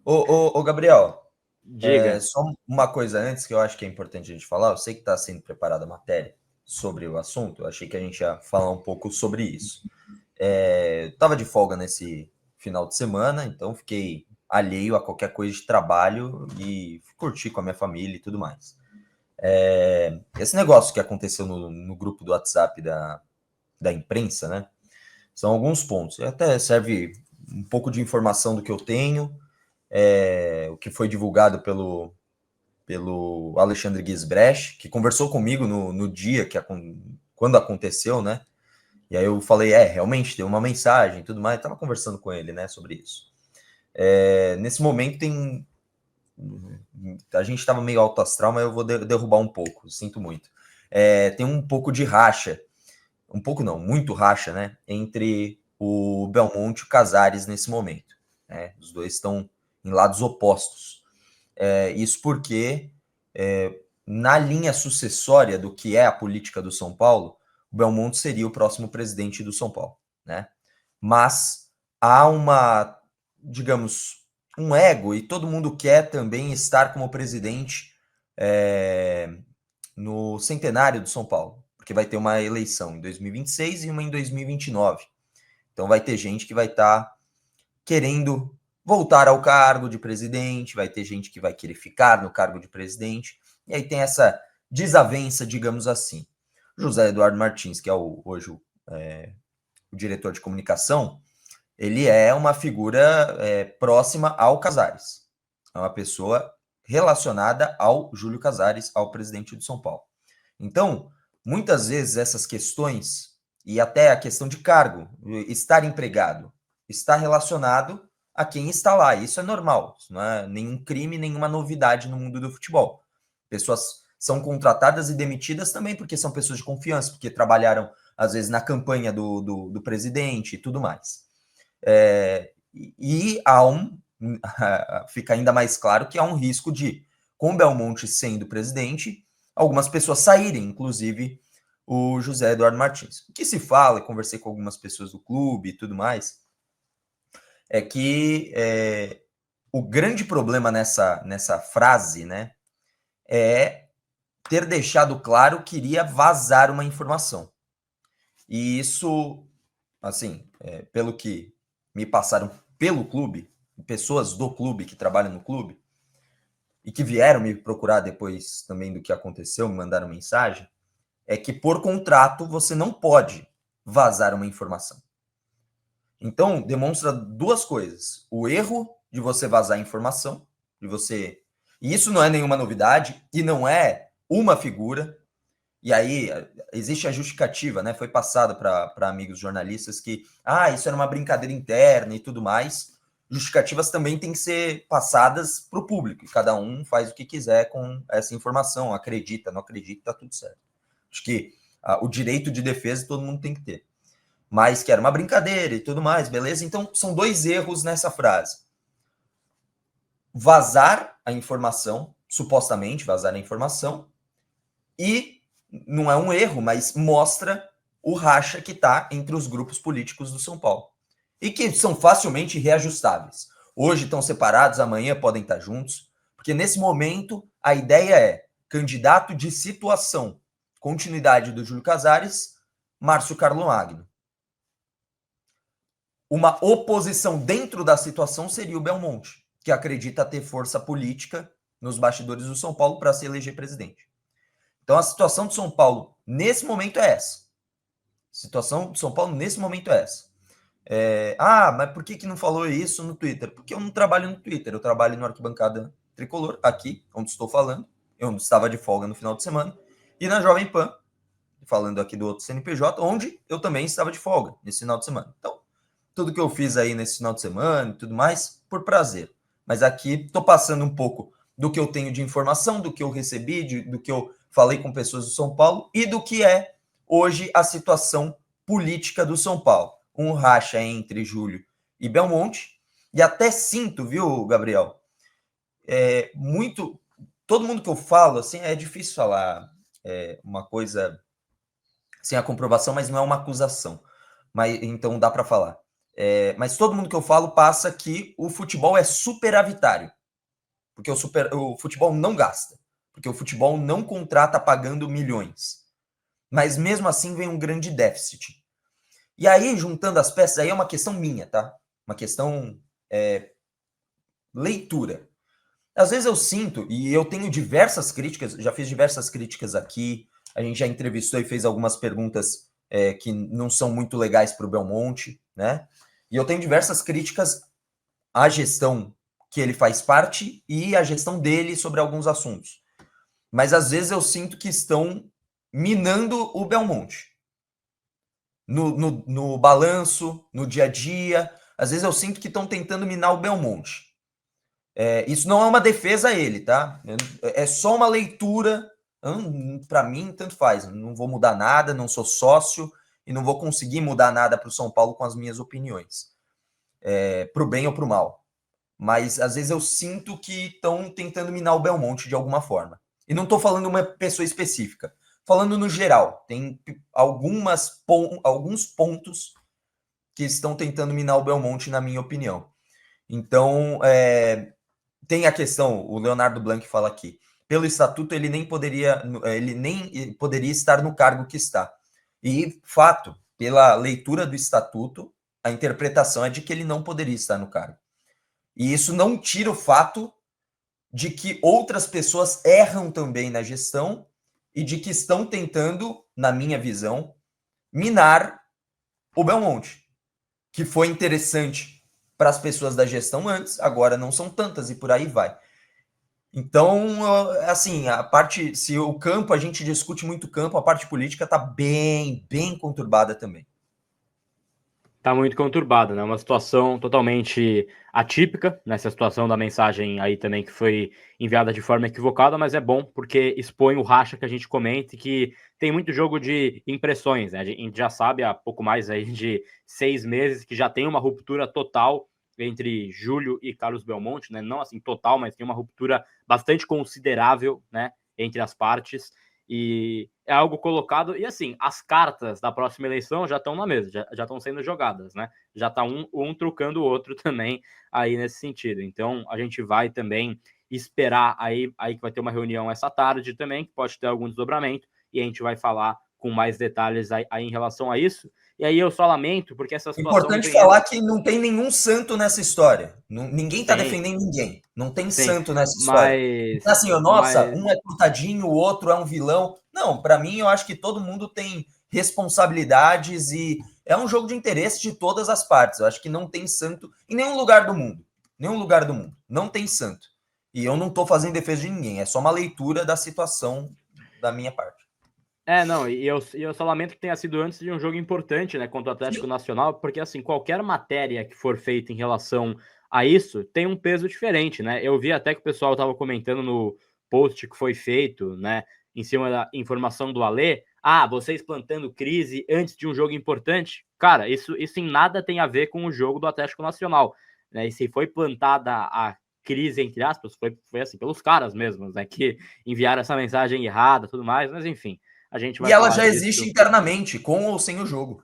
Ô, Gabriel, Diga. só uma coisa antes que eu acho que é importante a gente falar. Eu sei que está sendo preparada a matéria sobre o assunto, eu achei que a gente ia falar um pouco sobre isso. Estava de folga nesse final de semana, então fiquei alheio a qualquer coisa de trabalho e curti com a minha família e tudo mais. Esse negócio que aconteceu no grupo do WhatsApp da imprensa, né? São alguns pontos. E até serve um pouco de informação do que eu tenho, o que foi divulgado pelo Alexandre Gisbrecht, que conversou comigo no dia quando aconteceu, né? E aí eu falei, realmente, tem uma mensagem e tudo mais. Eu tava conversando com ele, né, sobre isso. Nesse momento tem. A gente estava meio alto astral, mas eu vou derrubar um pouco, sinto muito. Tem um pouco de racha, um pouco não, muito racha, né, entre o Belmonte e o Casares nesse momento. Né? Os dois estão em lados opostos. Isso porque, na linha sucessória do que é a política do São Paulo, o Belmonte seria o próximo presidente do São Paulo. Né? Mas há digamos, um ego, e todo mundo quer também estar como presidente no centenário do São Paulo, porque vai ter uma eleição em 2026 e uma em 2029. Então vai ter gente que vai estar querendo voltar ao cargo de presidente, vai ter gente que vai querer ficar no cargo de presidente, e aí tem essa desavença, digamos assim. José Eduardo Martins, que é hoje o diretor de comunicação, ele é uma figura próxima ao Casares. É uma pessoa relacionada ao Júlio Casares, ao presidente de São Paulo. Então, muitas vezes essas questões, e até a questão de cargo, estar empregado, está relacionado a quem está lá. Isso é normal, isso não é nenhum crime, nenhuma novidade no mundo do futebol. Pessoas são contratadas e demitidas também porque são pessoas de confiança, porque trabalharam, às vezes, na campanha do presidente e tudo mais. E há fica ainda mais claro que há um risco de, com Belmonte sendo presidente, algumas pessoas saírem, inclusive o José Eduardo Martins. O que se fala, conversei com algumas pessoas do clube e tudo mais, é que o grande problema nessa frase, né, é ter deixado claro que iria vazar uma informação. E isso, assim, pelo que me passaram pelo clube, pessoas do clube que trabalham no clube, e que vieram me procurar depois também do que aconteceu, me mandaram mensagem, é que por contrato você não pode vazar uma informação. Então, demonstra duas coisas. O erro de você vazar informação, de você. E isso não é nenhuma novidade, e não é uma figura. E aí existe a justificativa, né? Foi passada para amigos jornalistas que isso era uma brincadeira interna e tudo mais. Justificativas também têm que ser passadas para o público. E cada um faz o que quiser com essa informação. Acredita, não acredita, tá tudo certo. Acho que o direito de defesa todo mundo tem que ter. Mas que era uma brincadeira e tudo mais, beleza? Então são dois erros nessa frase. Vazar a informação, supostamente vazar a informação, e não é um erro, mas mostra o racha que está entre os grupos políticos do São Paulo. E que são facilmente reajustáveis. Hoje estão separados, amanhã podem estar juntos, porque nesse momento a ideia é candidato de situação, continuidade do Júlio Casares, Márcio Carlo Magno. Uma oposição dentro da situação seria o Belmonte, que acredita ter força política nos bastidores do São Paulo para se eleger presidente. Então a situação de São Paulo nesse momento é essa. A situação de São Paulo nesse momento é essa. Mas por que não falou isso no Twitter? Porque eu não trabalho no Twitter, eu trabalho no Arquibancada Tricolor, aqui, onde estou falando. Eu estava de folga no final de semana. E na Jovem Pan, falando aqui do outro CNPJ, onde eu também estava de folga nesse final de semana. Então, tudo que eu fiz aí nesse final de semana e tudo mais, por prazer. Mas aqui estou passando um pouco do que eu tenho de informação, do que eu recebi, do que eu falei com pessoas do São Paulo e do que é hoje a situação política do São Paulo. Um racha entre Júlio e Belmonte. E até sinto, viu, Gabriel? Todo mundo que eu falo, assim, é difícil falar uma coisa sem a comprovação, mas não é uma acusação. Mas então dá para falar. Mas todo mundo que eu falo passa que o futebol é superavitário, porque o futebol não gasta, porque o futebol não contrata pagando milhões. Mas mesmo assim vem um grande déficit. E aí, juntando as peças, aí é uma questão minha, tá? Uma questão leitura. Às vezes eu sinto, e eu tenho diversas críticas, já fiz diversas críticas aqui, a gente já entrevistou e fez algumas perguntas que não são muito legais para o Belmonte, né? E eu tenho diversas críticas à gestão que ele faz parte e à gestão dele sobre alguns assuntos. Mas às vezes eu sinto que estão minando o Belmonte. No balanço, no dia a dia. Às vezes eu sinto que estão tentando minar o Belmonte. Isso não é uma defesa a ele, tá? É só uma leitura. Para mim, tanto faz. Não vou mudar nada, não sou sócio e não vou conseguir mudar nada para o São Paulo com as minhas opiniões. Para o bem ou para o mal. Mas às vezes eu sinto que estão tentando minar o Belmonte de alguma forma. E não estou falando uma pessoa específica. Falando no geral, tem alguns pontos que estão tentando minar o Belmonte, na minha opinião. Então, tem a questão, o Leonardo Blanc fala aqui, pelo estatuto ele nem poderia estar no cargo que está. E, fato, pela leitura do estatuto, a interpretação é de que ele não poderia estar no cargo. E isso não tira o fato de que outras pessoas erram também na gestão e de que estão tentando, na minha visão, minar o Belmonte, que foi interessante para as pessoas da gestão antes, agora não são tantas e por aí vai. Então, assim, a parte, se o campo, a gente discute muito campo, a parte política está bem conturbada também. Tá muito conturbada, né? Uma situação totalmente atípica, nessa situação da mensagem aí também que foi enviada de forma equivocada, mas é bom porque expõe o racha que a gente comenta e que tem muito jogo de impressões, né? A gente já sabe há pouco mais aí de 6 meses que já tem uma ruptura total entre Júlio e Carlos Belmonte, né? Não assim total, mas tem uma ruptura bastante considerável, né? Entre as partes. E é algo colocado, e assim, as cartas da próxima eleição já estão na mesa, já estão sendo jogadas, né? Já está um trucando o outro também aí nesse sentido. Então, a gente vai também esperar aí que vai ter uma reunião essa tarde também, que pode ter algum desdobramento, e a gente vai falar com mais detalhes aí em relação a isso. E aí eu só lamento, porque essa situação... Importante falar que não tem nenhum santo nessa história. Ninguém está Sim. defendendo ninguém. Não tem Sim, santo nessa história. Então, assim, nossa, um é coitadinho, o outro é um vilão. Não, para mim, eu acho que todo mundo tem responsabilidades e é um jogo de interesse de todas as partes. Eu acho que não tem santo em nenhum lugar do mundo. Nenhum lugar do mundo. Não tem santo. E eu não estou fazendo defesa de ninguém. É só uma leitura da situação da minha parte. Não, e eu só lamento que tenha sido antes de um jogo importante, né, contra o Atlético Nacional, porque, assim, qualquer matéria que for feita em relação a isso tem um peso diferente, né? Eu vi até que o pessoal estava comentando no post que foi feito, né, em cima da informação do Alê, vocês plantando crise antes de um jogo importante. Cara, isso em nada tem a ver com o jogo do Atlético Nacional, né? E se foi plantada a crise, entre aspas, foi assim, pelos caras mesmos, né, que enviaram essa mensagem errada e tudo mais, mas enfim. A gente vai e ela falar já disso. existe internamente, com ou sem o jogo.